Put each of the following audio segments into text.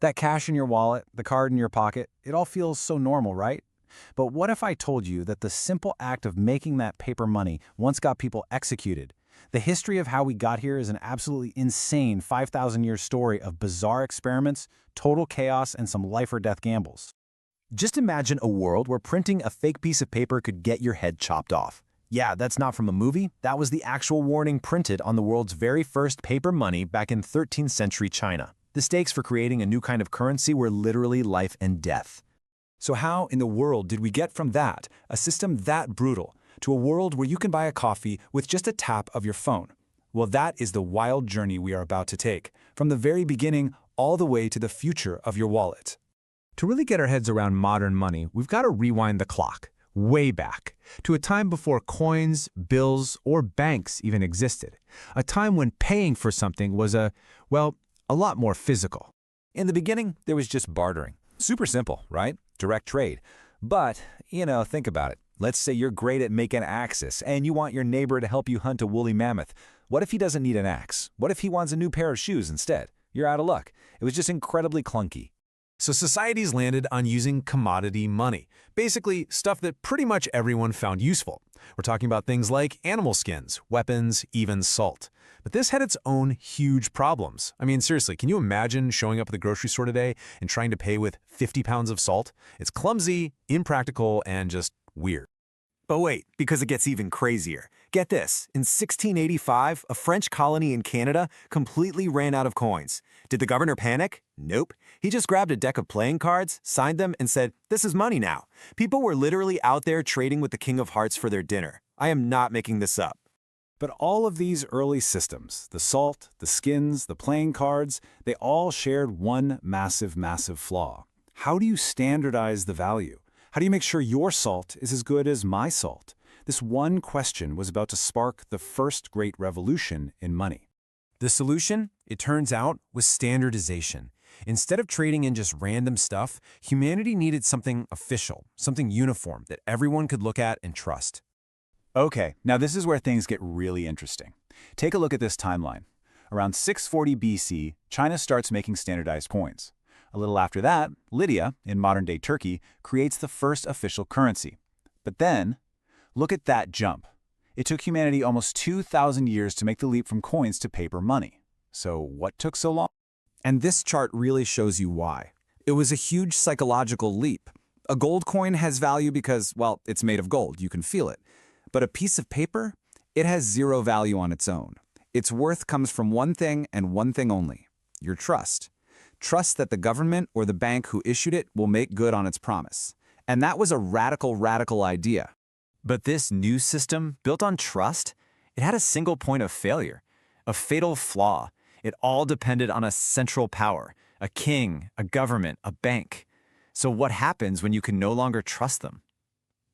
That cash in your wallet, the card in your pocket, it all feels so normal, right? But what if I told you that the simple act of making that paper money once got people executed? The history of how we got here is an absolutely insane 5,000-year story of bizarre experiments, total chaos, and some life-or-death gambles. Just imagine a world where printing a fake piece of paper could get your head chopped off. Yeah, that's not from a movie. That was the actual warning printed on the world's very first paper money back in 13th century China. The stakes for creating a new kind of currency were literally life and death. So how in the world did we get from that, a system that brutal, to a world where you can buy a coffee with just a tap of your phone? Well, that is the wild journey we are about to take, from the very beginning all the way to the future of your wallet. To really get our heads around modern money, we've got to rewind the clock, way back, to a time before coins, bills, or banks even existed. A time when paying for something was a lot more physical. In the beginning, there was just bartering. Super simple, right? Direct trade. But, think about it. Let's say you're great at making axes and you want your neighbor to help you hunt a woolly mammoth. What if he doesn't need an axe? What if he wants a new pair of shoes instead? You're out of luck. It was just incredibly clunky. So societies landed on using commodity money, basically stuff that pretty much everyone found useful. We're talking about things like animal skins, weapons, even salt. But this had its own huge problems. I mean, seriously, can you imagine showing up at the grocery store today and trying to pay with 50 pounds of salt? It's clumsy, impractical, and just weird. But wait, because it gets even crazier. Get this, in 1685, a French colony in Canada completely ran out of coins. Did the governor panic? Nope. He just grabbed a deck of playing cards, signed them, and said, "This is money now." People were literally out there trading with the King of Hearts for their dinner. I am not making this up. But all of these early systems, the salt, the skins, the playing cards, they all shared one massive, massive flaw. How do you standardize the value? How do you make sure your salt is as good as my salt? This one question was about to spark the first great revolution in money. The solution, it turns out, was standardization. Instead of trading in just random stuff, humanity needed something official, something uniform that everyone could look at and trust. Okay, now this is where things get really interesting. Take a look at this timeline. Around 640 BC, China starts making standardized coins. A little after that, Lydia, in modern-day Turkey, creates the first official currency. But then, look at that jump. It took humanity almost 2,000 years to make the leap from coins to paper money. So what took so long? And this chart really shows you why. It was a huge psychological leap. A gold coin has value because, well, it's made of gold, you can feel it. But a piece of paper, it has zero value on its own. Its worth comes from one thing and one thing only: your trust. Trust that the government or the bank who issued it will make good on its promise. And that was a radical idea. But this new system, built on trust, it had a single point of failure, a fatal flaw. It all depended on a central power, a king, a government, a bank. So what happens when you can no longer trust them?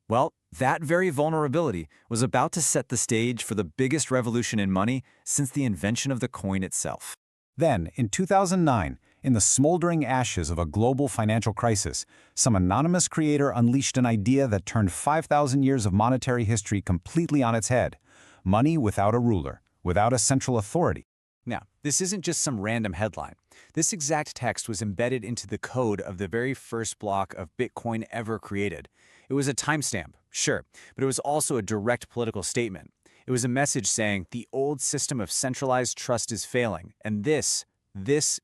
Well, that very vulnerability was about to set the stage for the biggest revolution in money since the invention of the coin itself. Then, in 2009, in the smoldering ashes of a global financial crisis, some anonymous creator unleashed an idea that turned 5,000 years of monetary history completely on its head. Money without a ruler, without a central authority. Now, this isn't just some random headline. This exact text was embedded into the code of the very first block of Bitcoin ever created. It was a timestamp, sure, but it was also a direct political statement. It was a message saying the old system of centralized trust is failing, and this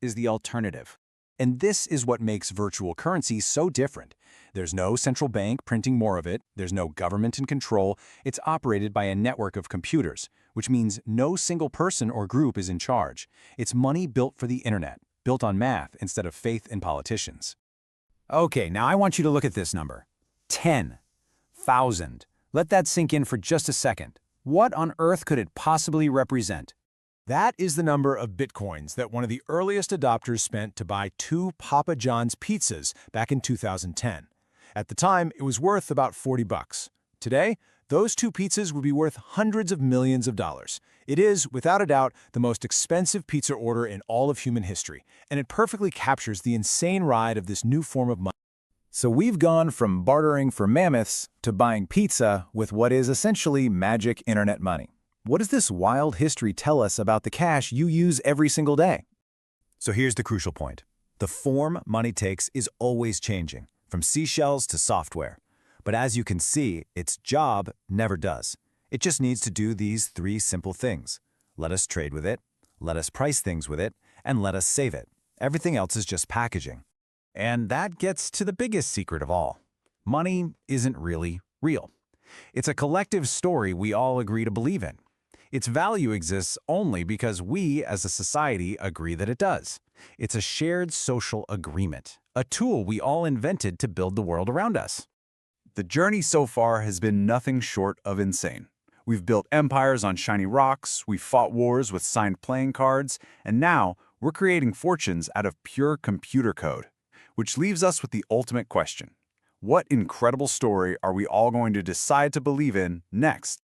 is the alternative. And this is what makes virtual currency so different. There's no central bank printing more of it, there's no government in control, it's operated by a network of computers, which means no single person or group is in charge. It's money built for the internet, built on math instead of faith in politicians. Okay, now I want you to look at this number. 10,000. Let that sink in for just a second. What on earth could it possibly represent? That is the number of Bitcoins that one of the earliest adopters spent to buy 2 Papa John's pizzas back in 2010. At the time, it was worth about 40 bucks. Today, those 2 pizzas would be worth hundreds of millions of dollars. It is, without a doubt, the most expensive pizza order in all of human history, and it perfectly captures the insane ride of this new form of money. So we've gone from bartering for mammoths to buying pizza with what is essentially magic internet money. What does this wild history tell us about the cash you use every single day? So here's the crucial point. The form money takes is always changing, from seashells to software. But as you can see, its job never does. It just needs to do these three simple things. Let us trade with it, let us price things with it, and let us save it. Everything else is just packaging. And that gets to the biggest secret of all. Money isn't really real. It's a collective story we all agree to believe in. Its value exists only because we, as a society, agree that it does. It's a shared social agreement, a tool we all invented to build the world around us. The journey so far has been nothing short of insane. We've built empires on shiny rocks, we've fought wars with signed playing cards, and now we're creating fortunes out of pure computer code. Which leaves us with the ultimate question. What incredible story are we all going to decide to believe in next?